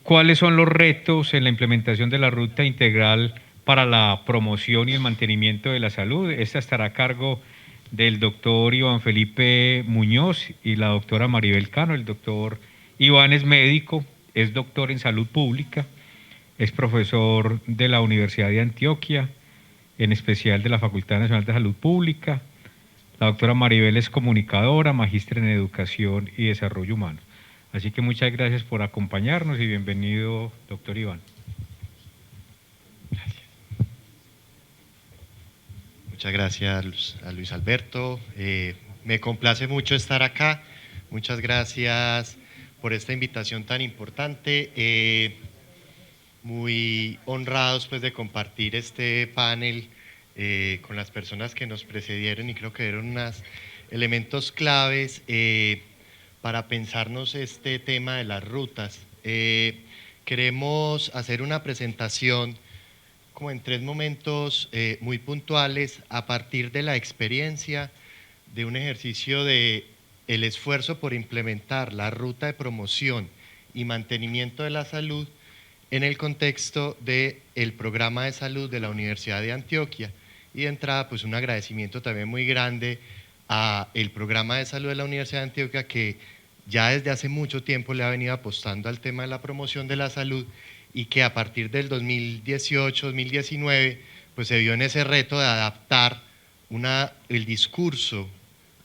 ¿Cuáles son los retos en la implementación de la ruta integral para la promoción y el mantenimiento de la salud? Esta estará a cargo del doctor Iván Felipe Muñoz y la doctora Maribel Cano. El doctor Iván es médico, es doctor en salud pública, es profesor de la Universidad de Antioquia, en especial de la Facultad Nacional de Salud Pública. La doctora Maribel es comunicadora, magíster en educación y desarrollo humano. Así que muchas gracias por acompañarnos y bienvenido, doctor Iván. Muchas gracias a Luis Alberto. Me complace mucho estar acá. Muchas gracias por esta invitación tan importante. Muy honrados pues de compartir este panel con las personas que nos precedieron y creo que dieron unos elementos claves para pensarnos este tema de las rutas. Queremos hacer una presentación como en tres momentos muy puntuales a partir de la experiencia de un ejercicio de el esfuerzo por implementar la ruta de promoción y mantenimiento de la salud en el contexto del programa de salud de la Universidad de Antioquia. Y de entrada, pues un agradecimiento también muy grande al programa de salud de la Universidad de Antioquia, que ya desde hace mucho tiempo le ha venido apostando al tema de la promoción de la salud y que a partir del 2018-2019 pues se vio en ese reto de adaptar el discurso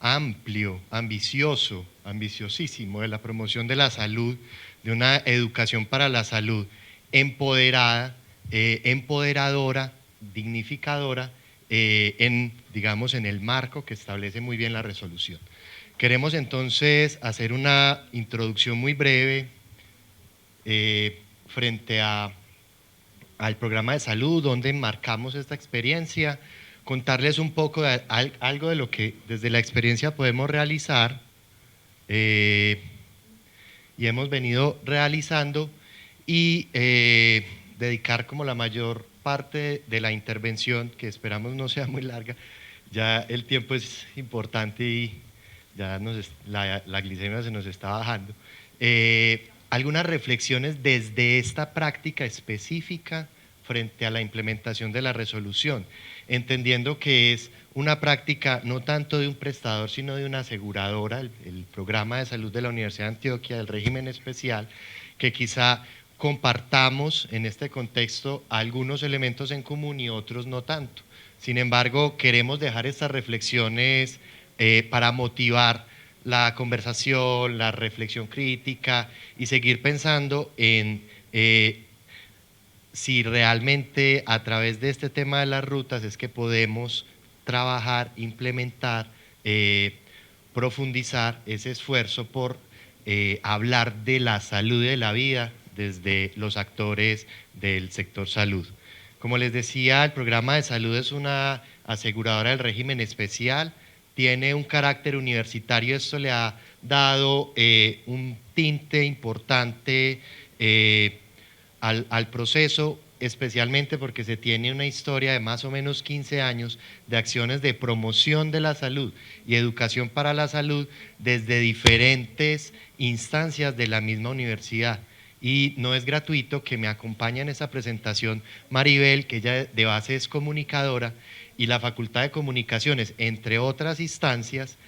amplio, ambiciosísimo de la promoción de la salud, de una educación para la salud empoderada, empoderadora, dignificadora, digamos, en el marco que establece muy bien la resolución. Queremos entonces hacer una introducción muy breve frente al programa de salud, donde enmarcamos esta experiencia, contarles un poco de algo de lo que desde la experiencia podemos realizar y hemos venido realizando y dedicar como la mayor parte de la intervención, que esperamos no sea muy larga, ya el tiempo es importante y ya la glicemia se nos está bajando. Algunas reflexiones desde esta práctica específica frente a la implementación de la resolución, entendiendo que es una práctica no tanto de un prestador, sino de una aseguradora, el programa de salud de la Universidad de Antioquia, del régimen especial, que quizá compartamos en este contexto algunos elementos en común y otros no tanto. Sin embargo, queremos dejar estas reflexiones para motivar la conversación, la reflexión crítica y seguir pensando en si realmente a través de este tema de las rutas es que podemos trabajar, implementar, profundizar ese esfuerzo por hablar de la salud y de la vida desde los actores del sector salud. Como les decía, el programa de salud es una aseguradora del régimen especial, tiene un carácter universitario, esto le ha dado un tinte importante al proceso, especialmente porque se tiene una historia de más o menos 15 años de acciones de promoción de la salud y educación para la salud desde diferentes instancias de la misma universidad. Y no es gratuito que me acompañe en esa presentación Maribel, que ella de base es comunicadora, y la Facultad de Comunicaciones, entre otras instancias,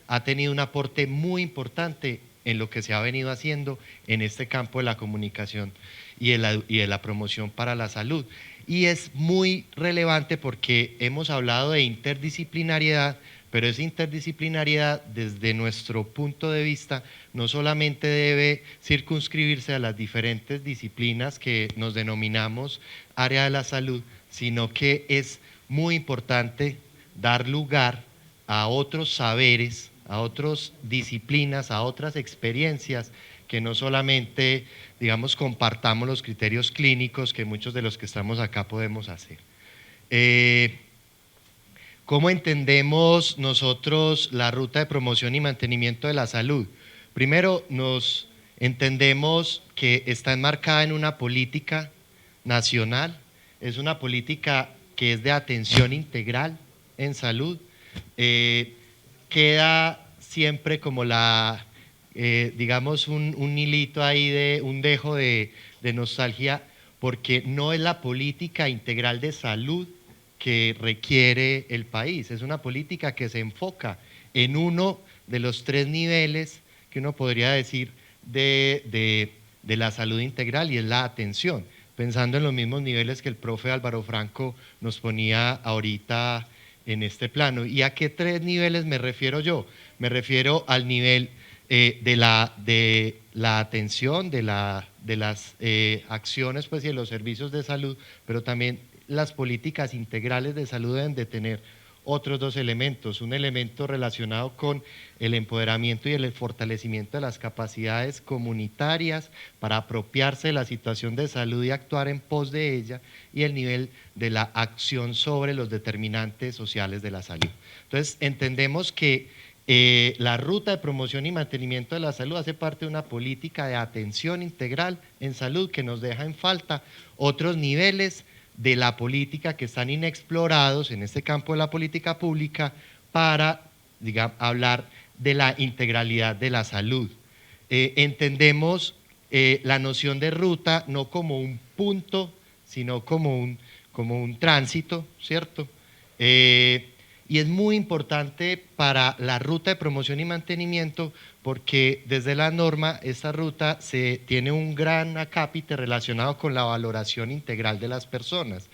ha tenido un aporte muy importante en lo que se ha venido haciendo en este campo de la comunicación y de la promoción para la salud. Y es muy relevante porque hemos hablado de interdisciplinariedad, pero esa interdisciplinariedad desde nuestro punto de vista no solamente debe circunscribirse a las diferentes disciplinas que nos denominamos área de la salud, sino que es muy importante dar lugar a otros saberes, a otras disciplinas, a otras experiencias, que no solamente, digamos, compartamos los criterios clínicos que muchos de los que estamos acá podemos hacer. ¿Cómo entendemos nosotros la ruta de promoción y mantenimiento de la salud? Primero, nos entendemos que está enmarcada en una política nacional, es una política que es de atención integral en salud. Queda siempre como la digamos, un hilito ahí de un dejo de nostalgia, porque no es la política integral de salud que requiere el país, es una política que se enfoca en uno de los tres niveles que uno podría decir de la salud integral, y es la atención, pensando en los mismos niveles que el profe Álvaro Franco nos ponía ahorita en este plano. ¿Y a qué tres niveles me refiero yo? Me refiero al nivel de la atención, de las acciones pues, y de los servicios de salud, pero también las políticas integrales de salud deben de tener otros dos elementos, un elemento relacionado con el empoderamiento y el fortalecimiento de las capacidades comunitarias para apropiarse de la situación de salud y actuar en pos de ella, y el nivel de la acción sobre los determinantes sociales de la salud. Entonces, entendemos que la ruta de promoción y mantenimiento de la salud hace parte de una política de atención integral en salud que nos deja en falta otros niveles de la política que están inexplorados en este campo de la política pública para, digamos, hablar de la integralidad de la salud. Entendemos la noción de ruta no como un punto, sino como un tránsito, ¿cierto? Y es muy importante para la ruta de promoción y mantenimiento porque desde la norma esta ruta tiene un gran acápite relacionado con la valoración integral de las personas,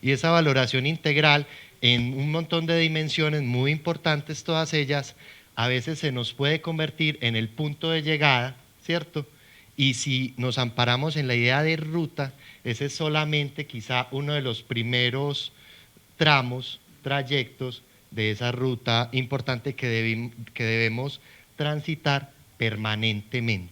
y esa valoración integral en un montón de dimensiones muy importantes, todas ellas, a veces se nos puede convertir en el punto de llegada, ¿cierto? Y si nos amparamos en la idea de ruta, ese es solamente quizá uno de los primeros trayectos de esa ruta importante que debemos transitar permanentemente.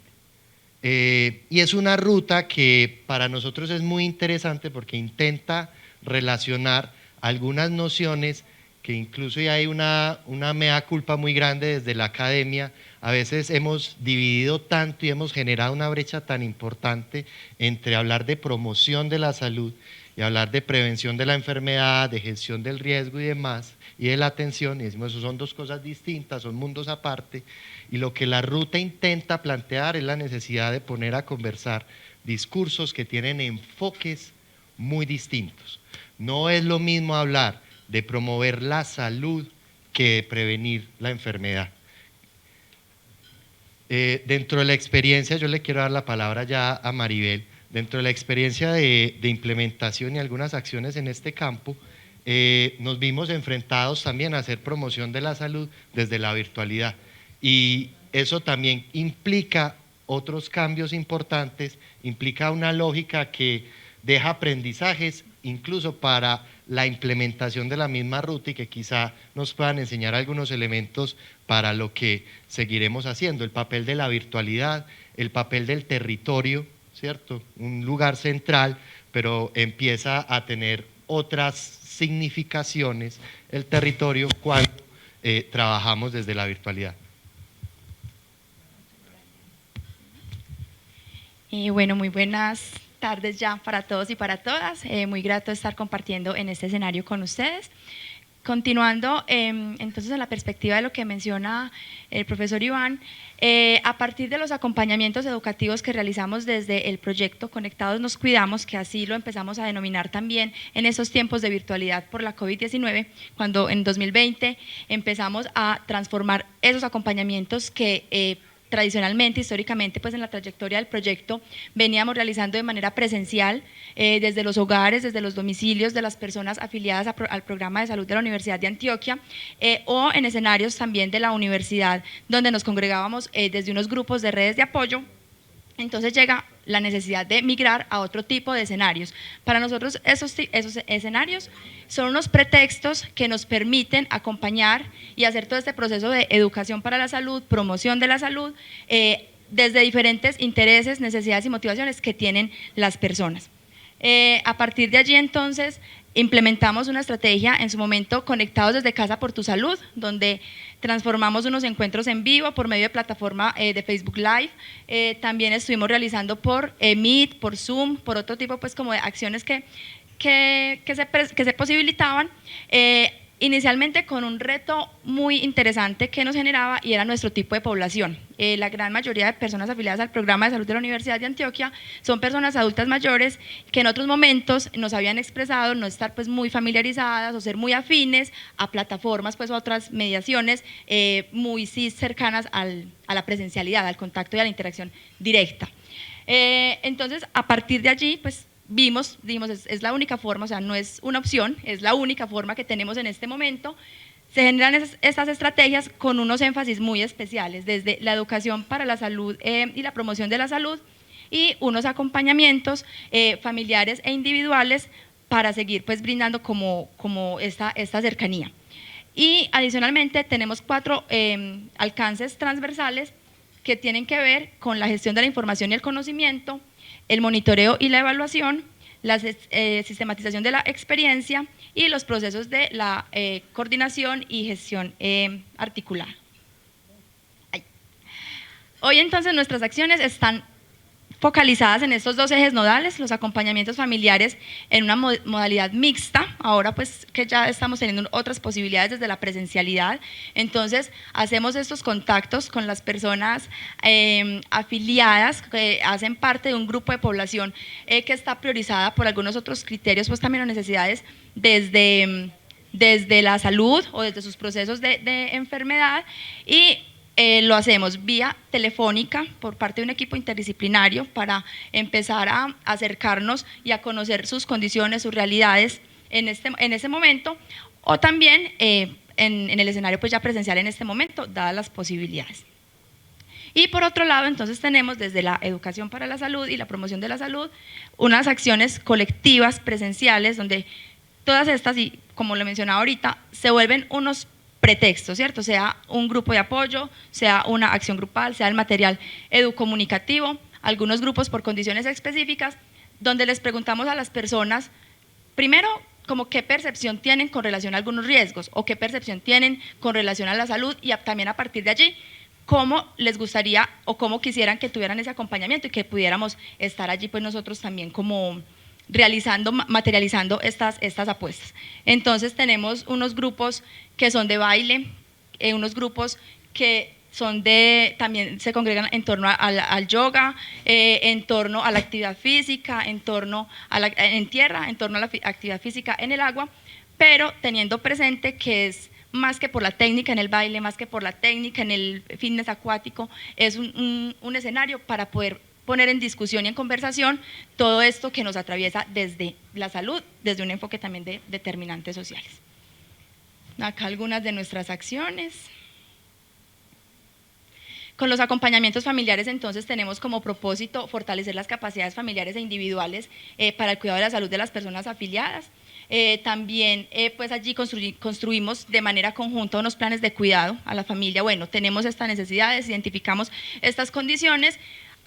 Y es una ruta que para nosotros es muy interesante porque intenta relacionar algunas nociones que incluso ya hay una mea culpa muy grande desde la academia. A veces hemos dividido tanto y hemos generado una brecha tan importante entre hablar de promoción de la salud y hablar de prevención de la enfermedad, de gestión del riesgo y demás, y de la atención, y decimos eso son dos cosas distintas, son mundos aparte, y lo que la ruta intenta plantear es la necesidad de poner a conversar discursos que tienen enfoques muy distintos. No es lo mismo hablar de promover la salud que de prevenir la enfermedad. Dentro de la experiencia, yo le quiero dar la palabra ya a Maribel, dentro de la experiencia de implementación y algunas acciones en este campo, nos vimos enfrentados también a hacer promoción de la salud desde la virtualidad, y eso también implica otros cambios importantes, implica una lógica que deja aprendizajes incluso para la implementación de la misma ruta y que quizá nos puedan enseñar algunos elementos para lo que seguiremos haciendo, el papel de la virtualidad, el papel del territorio, ¿cierto? Un lugar central, pero empieza a tener otras significaciones el territorio cuando trabajamos desde la virtualidad. Bueno, muy buenas tardes ya para todos y para todas. Muy grato estar compartiendo en este escenario con ustedes. Continuando entonces en la perspectiva de lo que menciona el profesor Iván, a partir de los acompañamientos educativos que realizamos desde el proyecto Conectados Nos Cuidamos, que así lo empezamos a denominar también en esos tiempos de virtualidad por la COVID-19, cuando en 2020 empezamos a transformar esos acompañamientos que tradicionalmente, históricamente, pues en la trayectoria del proyecto veníamos realizando de manera presencial desde los hogares, desde los domicilios de las personas afiliadas al programa de salud de la Universidad de Antioquia o en escenarios también de la universidad donde nos congregábamos desde unos grupos de redes de apoyo. Entonces llega la necesidad de migrar a otro tipo de escenarios. Para nosotros esos escenarios son unos pretextos que nos permiten acompañar y hacer todo este proceso de educación para la salud, promoción de la salud, desde diferentes intereses, necesidades y motivaciones que tienen las personas. A partir de allí entonces implementamos una estrategia en su momento Conectados desde Casa por tu Salud, donde transformamos unos encuentros en vivo por medio de plataforma de Facebook Live. También estuvimos realizando por Meet, por Zoom, por otro tipo pues como de acciones que se posibilitaban. inicialmente con un reto muy interesante que nos generaba y era nuestro tipo de población. La gran mayoría de personas afiliadas al programa de salud de la Universidad de Antioquia son personas adultas mayores que en otros momentos nos habían expresado no estar pues muy familiarizadas o ser muy afines a plataformas pues o a otras mediaciones muy sí, cercanas a la presencialidad, al contacto y a la interacción directa. Entonces, a partir de allí, pues dijimos, es la única forma, o sea, no es una opción, es la única forma que tenemos en este momento. Se generan estas estrategias con unos énfasis muy especiales, desde la educación para la salud y la promoción de la salud y unos acompañamientos familiares e individuales para seguir pues brindando como esta cercanía. Y adicionalmente tenemos 4 alcances transversales que tienen que ver con la gestión de la información y el conocimiento, el monitoreo y la evaluación, la sistematización de la experiencia y los procesos de la coordinación y gestión articulada. Hoy entonces nuestras acciones están focalizadas en estos 2 ejes nodales, los acompañamientos familiares en una modalidad mixta, ahora pues que ya estamos teniendo otras posibilidades desde la presencialidad, entonces hacemos estos contactos con las personas afiliadas que hacen parte de un grupo de población que está priorizada por algunos otros criterios, pues también o necesidades desde la salud o desde sus procesos de enfermedad y lo hacemos vía telefónica por parte de un equipo interdisciplinario para empezar a acercarnos y a conocer sus condiciones, sus realidades en ese momento, o también en el escenario pues ya presencial en este momento, dadas las posibilidades. Y por otro lado, entonces tenemos desde la educación para la salud y la promoción de la salud unas acciones colectivas presenciales donde todas estas, y como lo mencionaba ahorita, se vuelven unos pretexto, ¿cierto? Sea un grupo de apoyo, sea una acción grupal, sea el material educomunicativo, algunos grupos por condiciones específicas, donde les preguntamos a las personas, primero, como qué percepción tienen con relación a algunos riesgos o qué percepción tienen con relación a la salud y también a partir de allí, cómo les gustaría o cómo quisieran que tuvieran ese acompañamiento y que pudiéramos estar allí pues nosotros también como materializando estas apuestas. Entonces tenemos unos grupos que son de baile, unos grupos que son también se congregan en torno al yoga, en torno a la actividad física, en torno en tierra, en torno a la actividad física en el agua, pero teniendo presente que es más que por la técnica en el baile, más que por la técnica en el fitness acuático, es un escenario para poder poner en discusión y en conversación todo esto que nos atraviesa desde la salud, desde un enfoque también de determinantes sociales. Acá algunas de nuestras acciones. Con los acompañamientos familiares entonces tenemos como propósito fortalecer las capacidades familiares e individuales para el cuidado de la salud de las personas afiliadas. También pues allí construimos de manera conjunta unos planes de cuidado a la familia. Bueno, tenemos estas necesidades, identificamos estas condiciones,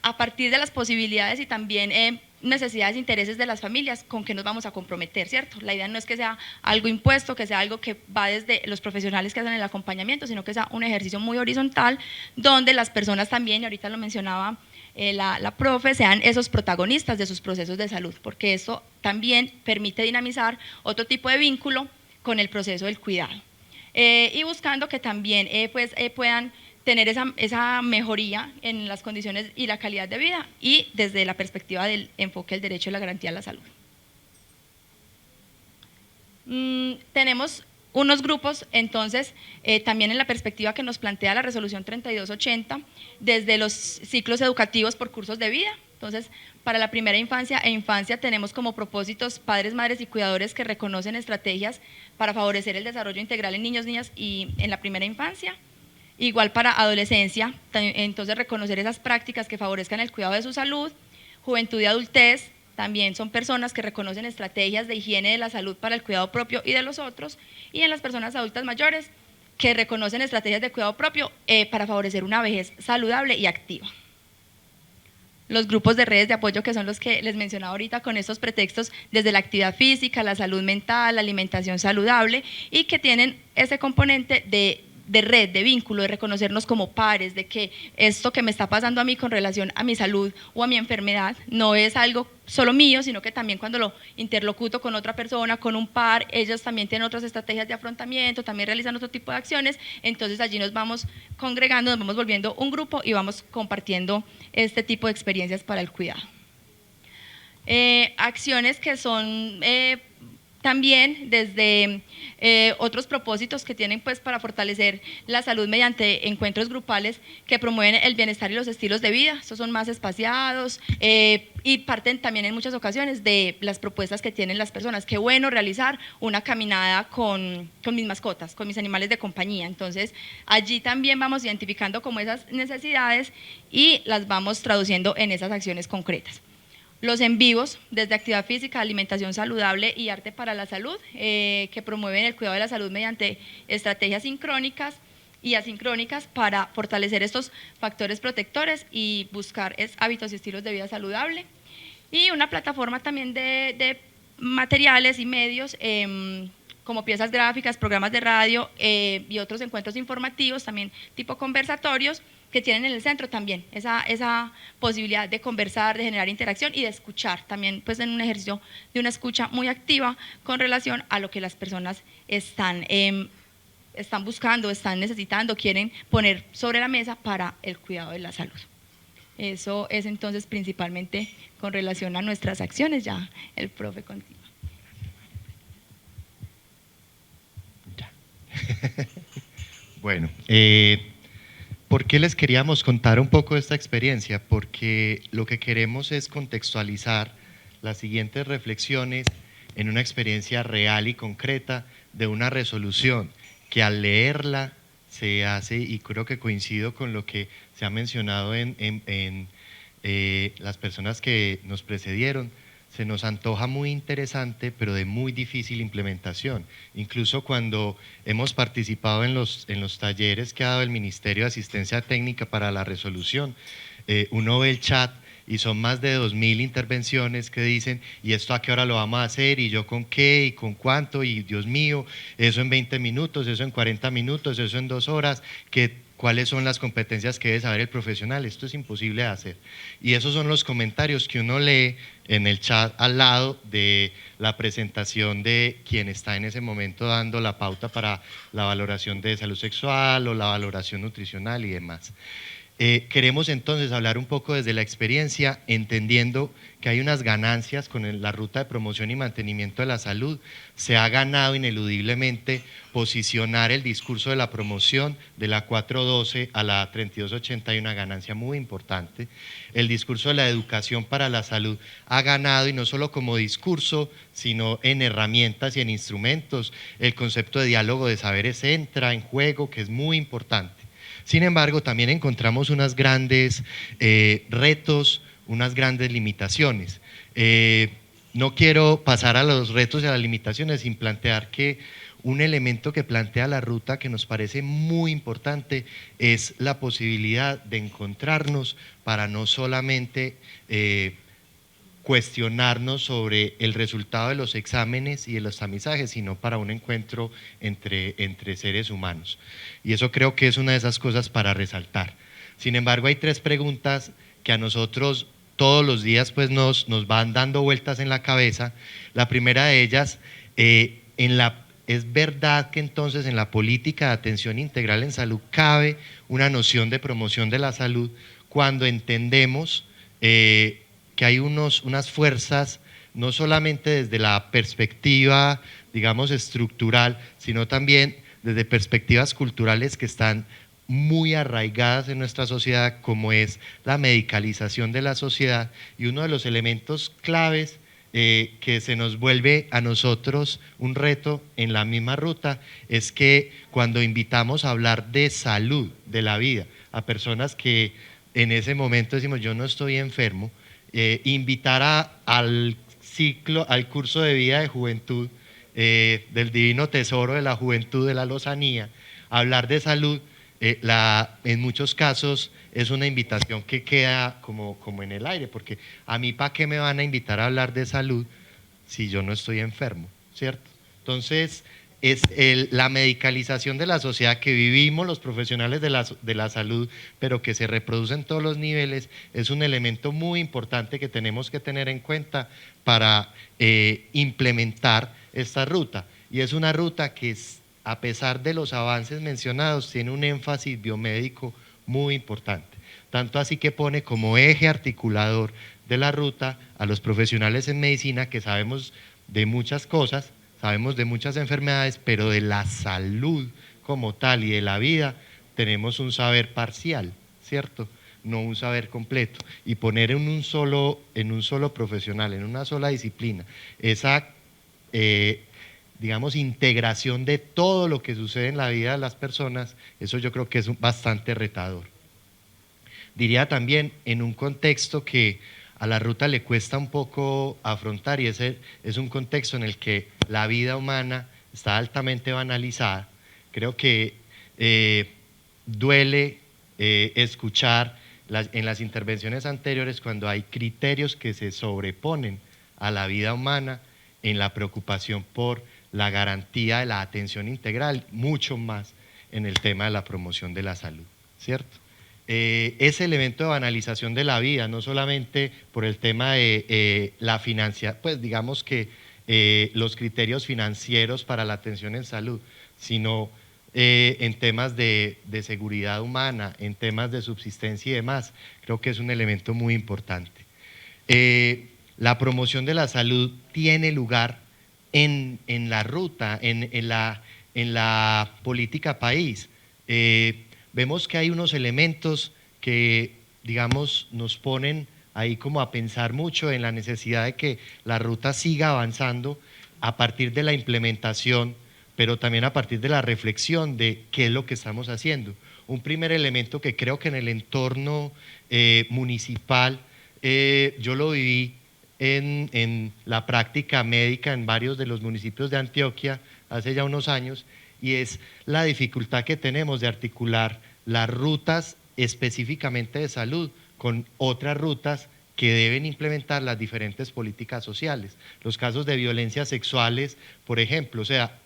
a partir de las posibilidades y también necesidades e intereses de las familias con que nos vamos a comprometer, ¿cierto? La idea no es que sea algo impuesto, que sea algo que va desde los profesionales que hacen el acompañamiento, sino que sea un ejercicio muy horizontal donde las personas también, y ahorita lo mencionaba la profe, sean esos protagonistas de sus procesos de salud, porque esto también permite dinamizar otro tipo de vínculo con el proceso del cuidado. Y buscando que también puedan tener esa mejoría en las condiciones y la calidad de vida y desde la perspectiva del enfoque del derecho y la garantía de la salud. Tenemos unos grupos, entonces, también en la perspectiva que nos plantea la resolución 3280, desde los ciclos educativos por cursos de vida. Entonces, para la primera infancia e infancia tenemos como propósitos padres, madres y cuidadores que reconocen estrategias para favorecer el desarrollo integral en niños, niñas y en la primera infancia. Igual para adolescencia, entonces reconocer esas prácticas que favorezcan el cuidado de su salud. Juventud y adultez, también son personas que reconocen estrategias de higiene de la salud para el cuidado propio y de los otros. Y en las personas adultas mayores, que reconocen estrategias de cuidado propio para favorecer una vejez saludable y activa. Los grupos de redes de apoyo, que son los que les mencionaba ahorita, con estos pretextos desde la actividad física, la salud mental, la alimentación saludable, y que tienen ese componente de de red, de vínculo, de reconocernos como pares, de que esto que me está pasando a mí con relación a mi salud o a mi enfermedad no es algo solo mío, sino que también cuando lo interlocuto con otra persona, con un par, ellos también tienen otras estrategias de afrontamiento, también realizan otro tipo de acciones, entonces allí nos vamos congregando, nos vamos volviendo un grupo y vamos compartiendo este tipo de experiencias para el cuidado. Acciones que son también desde otros propósitos que tienen pues para fortalecer la salud mediante encuentros grupales que promueven el bienestar y los estilos de vida. Estos son más espaciados y parten también en muchas ocasiones de las propuestas que tienen las personas. Qué bueno realizar una caminada con mis mascotas, con mis animales de compañía. Entonces allí también vamos identificando como esas necesidades y las vamos traduciendo en esas acciones concretas. Los en vivos, desde actividad física, alimentación saludable y arte para la salud, que promueven el cuidado de la salud mediante estrategias sincrónicas y asincrónicas para fortalecer estos factores protectores y buscar hábitos y estilos de vida saludable. Y una plataforma también de materiales y medios como piezas gráficas, programas de radio y otros encuentros informativos, también tipo conversatorios, que tienen en el centro también esa posibilidad de conversar, de generar interacción y de escuchar, también pues en un ejercicio de una escucha muy activa con relación a lo que las personas están buscando, están necesitando, quieren poner sobre la mesa para el cuidado de la salud. Eso es entonces principalmente con relación a nuestras acciones, ya el profe continúa. Ya. Bueno, ¿por qué les queríamos contar un poco de esta experiencia? Porque lo que queremos es contextualizar las siguientes reflexiones en una experiencia real y concreta de una resolución que al leerla se hace, y creo que coincido con lo que se ha mencionado en las personas que nos precedieron, se nos antoja muy interesante, pero de muy difícil implementación. Incluso cuando hemos participado en los talleres que ha dado el Ministerio de Asistencia Técnica para la Resolución, uno ve el chat y son más de 2000 intervenciones que dicen, ¿y esto a qué hora lo vamos a hacer? ¿Y yo con qué? ¿Y con cuánto? Y Dios mío, eso en 20 minutos, eso en 40 minutos, eso en 2 horas, ¿cuáles son las competencias que debe saber el profesional? Esto es imposible de hacer. Y esos son los comentarios que uno lee en el chat al lado de la presentación de quien está en ese momento dando la pauta para la valoración de salud sexual o la valoración nutricional y demás. Queremos entonces hablar un poco desde la experiencia, entendiendo que hay unas ganancias con la ruta de promoción y mantenimiento de la salud. Se ha ganado ineludiblemente posicionar el discurso de la promoción de la 412 a la 3280, hay una ganancia muy importante. El discurso de la educación para la salud ha ganado, y no solo como discurso, sino en herramientas y en instrumentos. El concepto de diálogo de saberes entra en juego, que es muy importante. Sin embargo, también encontramos unos grandes retos, unas grandes limitaciones. No quiero pasar a los retos y a las limitaciones sin plantear que un elemento que plantea la ruta que nos parece muy importante es la posibilidad de encontrarnos para no solamente cuestionarnos sobre el resultado de los exámenes y de los tamizajes, sino para un encuentro entre seres humanos. Y eso creo que es una de esas cosas para resaltar. Sin embargo, hay 3 preguntas que a nosotros todos los días pues nos van dando vueltas en la cabeza. La primera de ellas, ¿es verdad que entonces en la política de atención integral en salud cabe una noción de promoción de la salud cuando entendemos que hay unas fuerzas, no solamente desde la perspectiva, digamos, estructural, sino también desde perspectivas culturales que están muy arraigadas en nuestra sociedad, como es la medicalización de la sociedad? Y uno de los elementos claves que se nos vuelve a nosotros un reto en la misma ruta es que cuando invitamos a hablar de salud, de la vida, a personas que en ese momento decimos yo no estoy enfermo, invitar al curso de vida de juventud del Divino Tesoro de la Juventud de la Lozanía, hablar de salud, en muchos casos es una invitación que queda como en el aire, porque a mí ¿para qué me van a invitar a hablar de salud si yo no estoy enfermo? ¿Cierto? Entonces, es la medicalización de la sociedad que vivimos los profesionales de la salud, pero que se reproduce en todos los niveles, es un elemento muy importante que tenemos que tener en cuenta para implementar esta ruta. Y es una ruta que, a pesar de los avances mencionados, tiene un énfasis biomédico muy importante. Tanto así que pone como eje articulador de la ruta a los profesionales en medicina que sabemos de muchas cosas, sabemos de muchas enfermedades, pero de la salud como tal y de la vida tenemos un saber parcial, ¿cierto? No un saber completo. Y poner en un solo profesional, en una sola disciplina, esa, digamos, integración de todo lo que sucede en la vida de las personas, eso yo creo que es bastante retador. Diría también en un contexto que a la ruta le cuesta un poco afrontar, y ese es un contexto en el que la vida humana está altamente banalizada. Creo que duele escuchar en las intervenciones anteriores cuando hay criterios que se sobreponen a la vida humana en la preocupación por la garantía de la atención integral, mucho más en el tema de la promoción de la salud, ¿cierto? Ese elemento de banalización de la vida, no solamente por el tema de la financiación, pues digamos que los criterios financieros para la atención en salud, sino en temas de seguridad humana, en temas de subsistencia y demás, creo que es un elemento muy importante. La promoción de la salud tiene lugar en la ruta, en la política país. Vemos que hay unos elementos que, digamos, nos ponen ahí como a pensar mucho en la necesidad de que la ruta siga avanzando a partir de la implementación, pero también a partir de la reflexión de qué es lo que estamos haciendo. Un primer elemento que creo que en el entorno municipal, yo lo viví en la práctica médica en varios de los municipios de Antioquia hace ya unos años, y es la dificultad que tenemos de articular las rutas específicamente de salud con otras rutas que deben implementar las diferentes políticas sociales. Los casos de violencias sexuales, por ejemplo, o sea,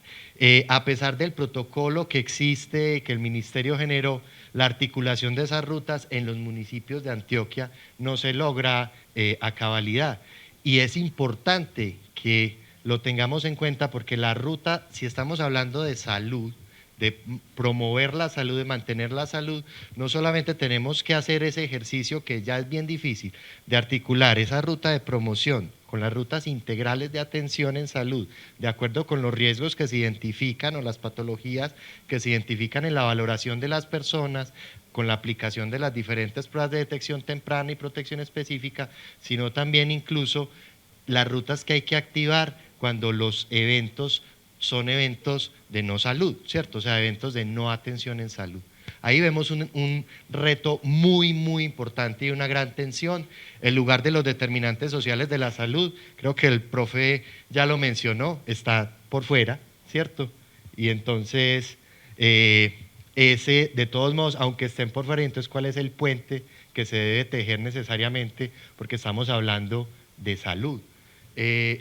a pesar del protocolo que existe, que el Ministerio generó, la articulación de esas rutas en los municipios de Antioquia no se logra a cabalidad. Y es importante que lo tengamos en cuenta porque la ruta, si estamos hablando de salud, de promover la salud, de mantener la salud, no solamente tenemos que hacer ese ejercicio que ya es bien difícil, de articular esa ruta de promoción con las rutas integrales de atención en salud, de acuerdo con los riesgos que se identifican o las patologías que se identifican en la valoración de las personas, con la aplicación de las diferentes pruebas de detección temprana y protección específica, sino también incluso las rutas que hay que activar cuando los eventos son eventos de no salud, ¿cierto? O sea, eventos de no atención en salud. Ahí vemos un reto muy, muy importante y una gran tensión. El lugar de los determinantes sociales de la salud, creo que el profe ya lo mencionó, está por fuera, ¿cierto? Y entonces, ese, de todos modos, aunque estén por fuera, entonces, ¿cuál es el puente que se debe tejer necesariamente? Porque estamos hablando de salud.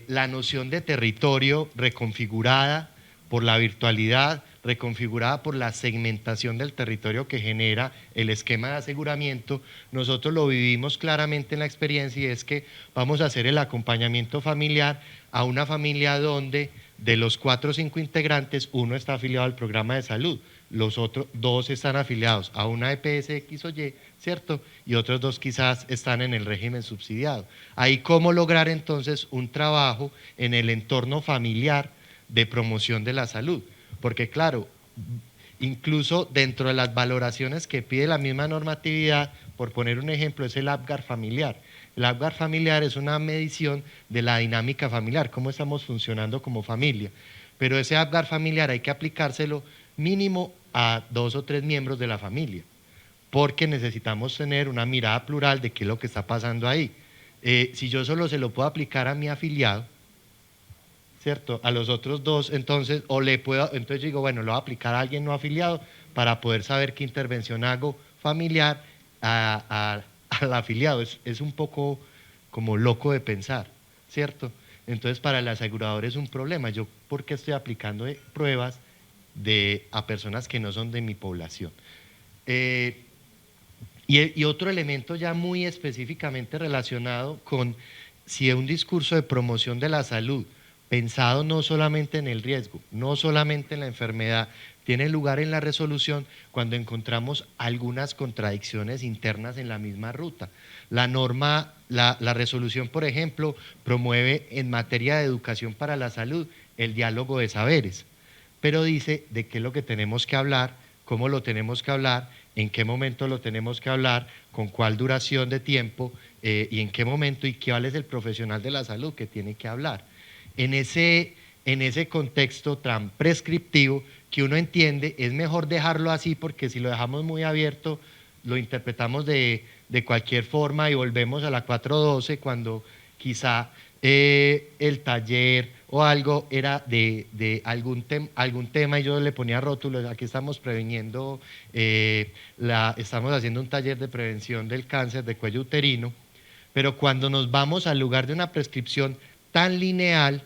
La noción de territorio reconfigurada por la virtualidad, reconfigurada por la segmentación del territorio que genera el esquema de aseguramiento, nosotros lo vivimos claramente en la experiencia, y es que vamos a hacer el acompañamiento familiar a una familia donde de los 4 o 5 integrantes, uno está afiliado al programa de salud, los otros 2 están afiliados a una EPS X o Y, ¿cierto? Y otros 2 quizás están en el régimen subsidiado. Ahí, ¿cómo lograr entonces un trabajo en el entorno familiar de promoción de la salud? Porque claro, incluso dentro de las valoraciones que pide la misma normatividad, por poner un ejemplo, es el APGAR familiar. El APGAR familiar es una medición de la dinámica familiar, cómo estamos funcionando como familia. Pero ese APGAR familiar hay que aplicárselo mínimo a 2 o 3 miembros de la familia, porque necesitamos tener una mirada plural de qué es lo que está pasando ahí. Si yo solo se lo puedo aplicar a mi afiliado, ¿cierto? A los otros 2, entonces, entonces digo, bueno, lo voy a aplicar a alguien no afiliado para poder saber qué intervención hago familiar al afiliado. Es un poco como loco de pensar, ¿cierto? Entonces para el asegurador es un problema. Yo, ¿por qué estoy aplicando pruebas a personas que no son de mi población? Y otro elemento ya muy específicamente relacionado con si es un discurso de promoción de la salud, pensado no solamente en el riesgo, no solamente en la enfermedad, tiene lugar en la resolución cuando encontramos algunas contradicciones internas en la misma ruta. La norma, la resolución, por ejemplo, promueve en materia de educación para la salud el diálogo de saberes, pero dice de qué es lo que tenemos que hablar, cómo lo tenemos que hablar, en qué momento lo tenemos que hablar, con cuál duración de tiempo y en qué momento y cuál es el profesional de la salud que tiene que hablar. En ese contexto tan prescriptivo que uno entiende, es mejor dejarlo así porque si lo dejamos muy abierto, lo interpretamos de cualquier forma y volvemos a la 412 cuando quizá el taller o algo era de algún tema y yo le ponía rótulos, aquí estamos previniendo, estamos haciendo un taller de prevención del cáncer de cuello uterino, pero cuando nos vamos al lugar de una prescripción tan lineal,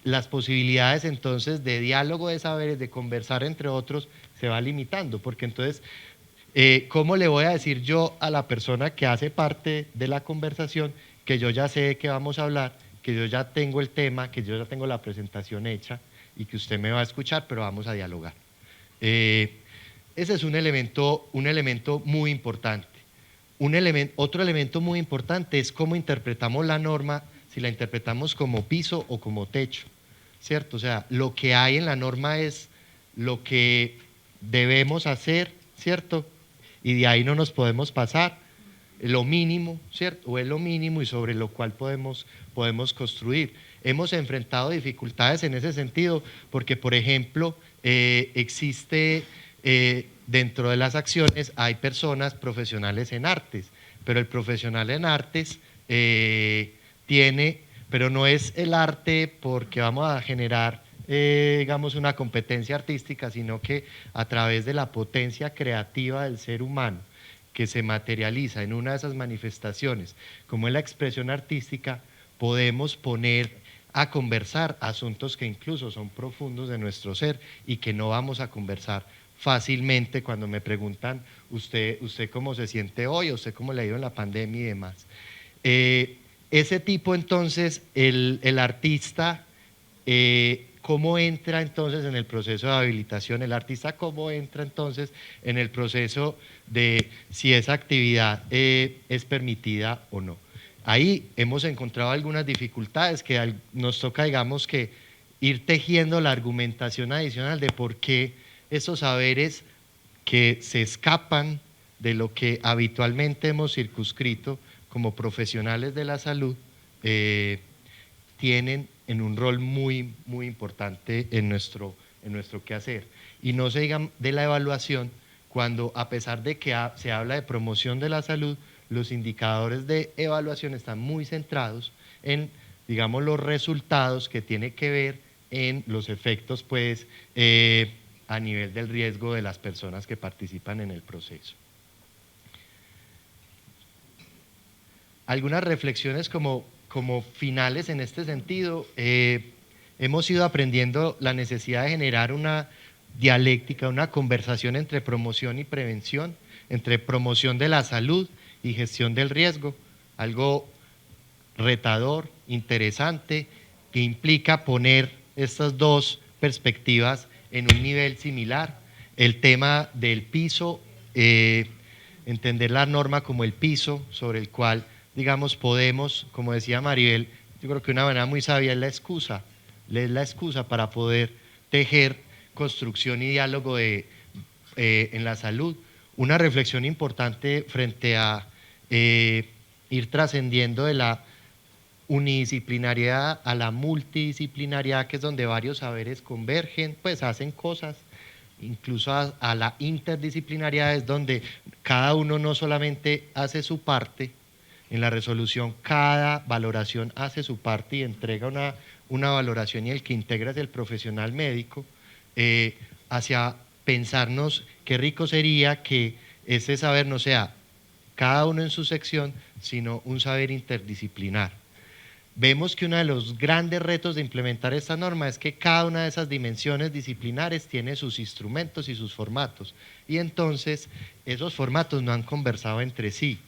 las posibilidades entonces de diálogo de saberes, de conversar entre otros, se va limitando, porque entonces, ¿cómo le voy a decir yo a la persona que hace parte de la conversación que yo ya sé de qué vamos a hablar, que yo ya tengo el tema, que yo ya tengo la presentación hecha y que usted me va a escuchar, pero vamos a dialogar? Ese es un elemento muy importante. Otro elemento muy importante es cómo interpretamos la norma, si la interpretamos como piso o como techo, ¿cierto? O sea, lo que hay en la norma es lo que debemos hacer, ¿cierto? Y de ahí no nos podemos pasar, lo mínimo, ¿cierto? O es lo mínimo y sobre lo cual podemos construir. Hemos enfrentado dificultades en ese sentido porque, por ejemplo, existe dentro de las acciones hay personas profesionales en artes, pero el profesional en artes pero no es el arte porque vamos a generar, digamos, una competencia artística, sino que a través de la potencia creativa del ser humano, que se materializa en una de esas manifestaciones, como es la expresión artística, podemos poner a conversar asuntos que incluso son profundos de nuestro ser y que no vamos a conversar fácilmente cuando me preguntan usted cómo se siente hoy, usted cómo le ha ido en la pandemia y demás. Ese tipo entonces, el artista, ¿cómo entra entonces en el proceso de habilitación? El artista, ¿cómo entra entonces en el proceso de si esa actividad es permitida o no? Ahí hemos encontrado algunas dificultades que nos toca, digamos, que ir tejiendo la argumentación adicional de por qué esos saberes que se escapan de lo que habitualmente hemos circunscrito como profesionales de la salud, tienen en un rol muy, muy importante en nuestro quehacer. Y no se diga de la evaluación cuando, a pesar de que se habla de promoción de la salud, los indicadores de evaluación están muy centrados en, digamos, los resultados que tienen que ver en los efectos, pues, a nivel del riesgo de las personas que participan en el proceso. Algunas reflexiones como finales en este sentido. Hemos ido aprendiendo la necesidad de generar una dialéctica, una conversación entre promoción y prevención, entre promoción de la salud y gestión del riesgo, algo retador, interesante, que implica poner estas dos perspectivas en un nivel similar. El tema del piso, entender la norma como el piso sobre el cual, digamos, podemos, como decía Maribel, yo creo que una manera muy sabia es la excusa para poder tejer construcción y diálogo en la salud. Una reflexión importante frente a ir trascendiendo de la unidisciplinariedad a la multidisciplinariedad, que es donde varios saberes convergen, pues hacen cosas, incluso a la interdisciplinariedad, es donde cada uno no solamente hace su parte. En la resolución cada valoración hace su parte y entrega una valoración, y el que integra es el profesional médico, hacia pensarnos qué rico sería que ese saber no sea cada uno en su sección, sino un saber interdisciplinar. vemos que uno de los grandes retos de implementar esta norma es que cada una de esas dimensiones disciplinares tiene sus instrumentos y sus formatos, y entonces esos formatos no han conversado entre sí.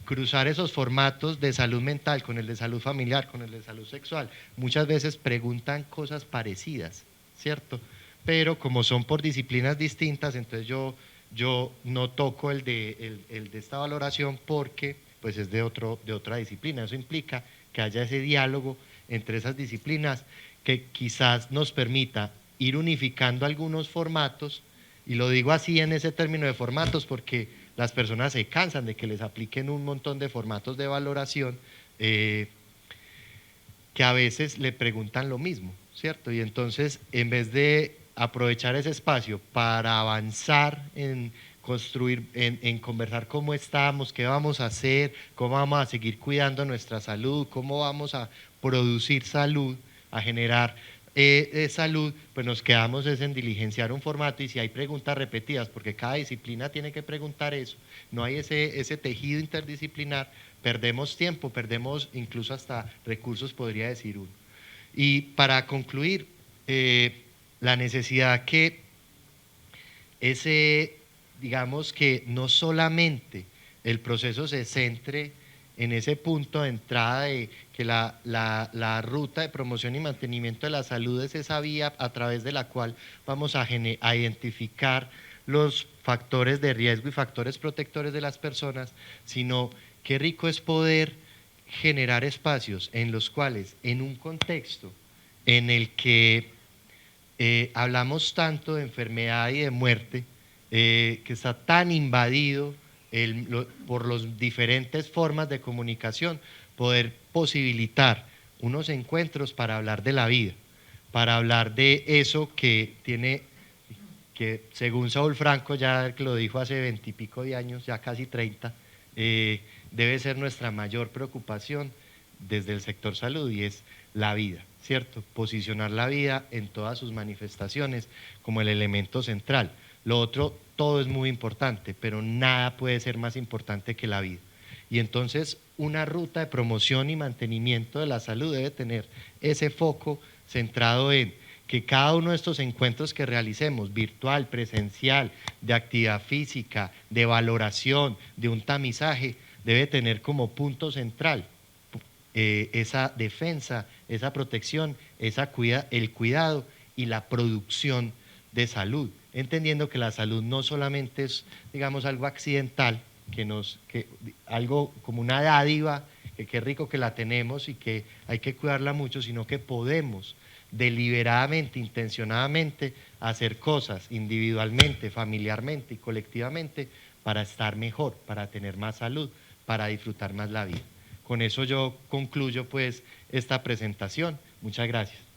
Cruzar esos formatos de salud mental con el de salud familiar, con el de salud sexual, muchas veces preguntan cosas parecidas, ¿cierto? Pero como son por disciplinas distintas, entonces yo no toco el de esta valoración porque pues es de otra disciplina. Eso implica que haya ese diálogo entre esas disciplinas que quizás nos permita ir unificando algunos formatos, y lo digo así en ese término de formatos porque las personas se cansan de que les apliquen un montón de formatos de valoración que a veces le preguntan lo mismo, ¿cierto? Y entonces, en vez de aprovechar ese espacio para avanzar en construir, en conversar cómo estamos, qué vamos a hacer, cómo vamos a seguir cuidando nuestra salud, cómo vamos a producir salud, a generar salud, pues nos quedamos es en diligenciar un formato, y si hay preguntas repetidas, porque cada disciplina tiene que preguntar eso, no hay ese tejido interdisciplinar, perdemos tiempo, perdemos incluso hasta recursos, podría decir uno. Y para concluir, la necesidad que digamos que no solamente el proceso se centre en ese punto de entrada de que la ruta de promoción y mantenimiento de la salud es esa vía a través de la cual vamos a identificar los factores de riesgo y factores protectores de las personas, sino qué rico es poder generar espacios en los cuales, en un contexto en el que hablamos tanto de enfermedad y de muerte, que está tan invadido por las diferentes formas de comunicación, poder posibilitar unos encuentros para hablar de la vida, para hablar de eso que tiene, que según Saúl Franco, ya que lo dijo hace 20 y pico de años, ya casi 30, debe ser nuestra mayor preocupación desde el sector salud, y es la vida, ¿cierto? Posicionar la vida en todas sus manifestaciones como el elemento central. Lo otro, todo es muy importante, pero nada puede ser más importante que la vida. Y entonces una ruta de promoción y mantenimiento de la salud debe tener ese foco centrado en que cada uno de estos encuentros que realicemos, virtual, presencial, de actividad física, de valoración, de un tamizaje, debe tener como punto central esa defensa, esa protección, el cuidado y la producción de salud, entendiendo que la salud no solamente es, digamos, algo accidental, algo como una dádiva, que qué rico que la tenemos y que hay que cuidarla mucho, sino que podemos deliberadamente, intencionadamente, hacer cosas individualmente, familiarmente y colectivamente para estar mejor, para tener más salud, para disfrutar más la vida. Con eso yo concluyo pues esta presentación. Muchas gracias.